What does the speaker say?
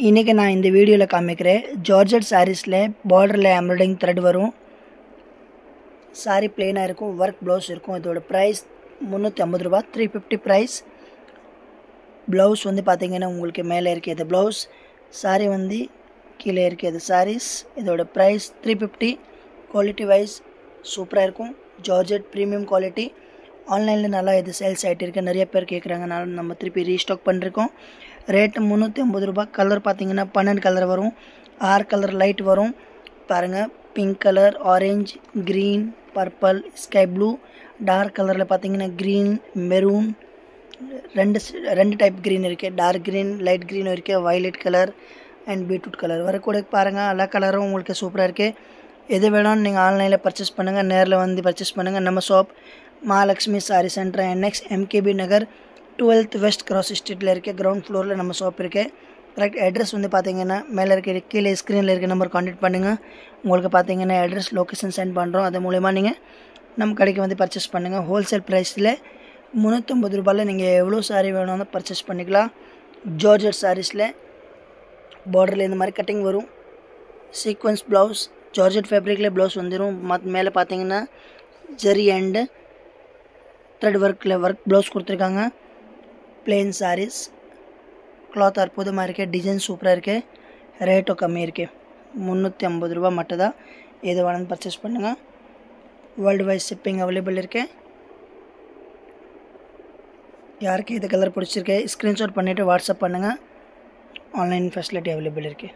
இன்றைக்கி நான் இந்த வீடியோவில் காமிக்கிறேன் ஜார்ஜெட் சாரீஸில் பார்டரில் எம்ப்ராய்டிங் த்ரெட் வரும். சாரி பிளெயினாக இருக்கும், ஒர்க் ப்ளவுஸ் இருக்கும். இதோட ப்ரைஸ் 350 ரூபா, 350 ப்ரைஸ். ப்ளவுஸ் வந்து பார்த்திங்கன்னா உங்களுக்கு மேலே இருக்குது ப்ளவுஸ், சாரி வந்து கீழே இருக்குது சாரீஸ். இதோட ப்ரைஸ் 350. குவாலிட்டி வைஸ் சூப்பராக இருக்கும். Georgette premium quality. ஆன்லைனில் நல்லா இது சேல்ஸ் ஆகிட்டு இருக்குது, நிறைய பேர் கேட்குறாங்க, அதனால் நம்ம திருப்பி ரீஸ்டாக் பண்ணிருக்கோம். ரேட்டு 350 ரூபா. கலர் பார்த்திங்கன்னா 12 கலர் வரும், 6 கலர் லைட் வரும். பாருங்கள், pink colour, orange, green, purple, sky blue. Dark கலரில் பார்த்திங்கன்னா க்ரீன், மெரூன், ரெண்டு டைப் க்ரீன் இருக்குது. டார்க் க்ரீன், லைட் க்ரீன் இருக்குது, violet colour and beetroot colour வரக்கூட. பாருங்கள், எல்லா கலரும் உங்களுக்கு சூப்பராக இருக்குது. எது வேணாலும் நீங்கள் ஆன்லைனில் பர்ச்சேஸ் பண்ணுங்கள், நேரில் வந்து பர்ச்சேஸ் பண்ணுங்கள். நம்ம shop Mahalakshmi sorry centre, NX MKB நகர் 12th வெஸ்ட் கிராஸ் ஸ்ட்ரீட்டில் இருக்க கிரவுண்ட் ஃப்ளோரில் நம்ம ஷாப் இருக்குது. கரெக்ட் அட்ரஸ் வந்து பார்த்திங்கன்னா மேலே இருக்க கீழே ஸ்க்ரீனில் இருக்க நம்பர் கான்டாக்ட் பண்ணுங்கள். உங்களுக்கு பார்த்திங்கன்னா அட்ரஸ் லொக்கேஷன் சென்ட் பண்ணுறோம். அது மூலமா நீங்கள் நம்ம கடைக்கு வந்து பர்ச்சேஸ் பண்ணுங்கள். ஹோல்சேல் ப்ரைஸில் 350 ரூபாயில் நீங்கள் எவ்வளோ சாரீ வேணும்னு பர்ச்சேஸ் பண்ணிக்கலாம். ஜார்ஜெட் சாரீஸில் பார்டரில் இந்த மாதிரி கட்டிங் வரும். சீக்வன்ஸ் ப்ளவுஸ், ஜார்ஜெட் ஃபேப்ரிக்கில் ப்ளவுஸ் வந்துடும். மேலே பார்த்திங்கன்னா ஜெரி அண்டு த்ரெட் ஒர்க்கில் ப்ளவுஸ் கொடுத்துருக்காங்க. பிளெயின் சாரீஸ், கிளாத் அற்புதமாக இருக்குது, டிசைன் சூப்பராக இருக்குது, ரேட்டும் கம்மி இருக்குது. 350 ரூபா மட்டும் தான். எது வேணாலும் பர்ச்சேஸ் பண்ணுங்கள். வேர்ல்டு வைஸ் ஷிப்பிங் அவைலபிள் இருக்குது. யாருக்கு எது கலர் பிடிச்சிருக்கு ஸ்க்ரீன்ஷாட் பண்ணிவிட்டு வாட்ஸ்அப் பண்ணுங்கள். ஆன்லைன் ஃபெசிலிட்டி அவைலபிள் இருக்குது.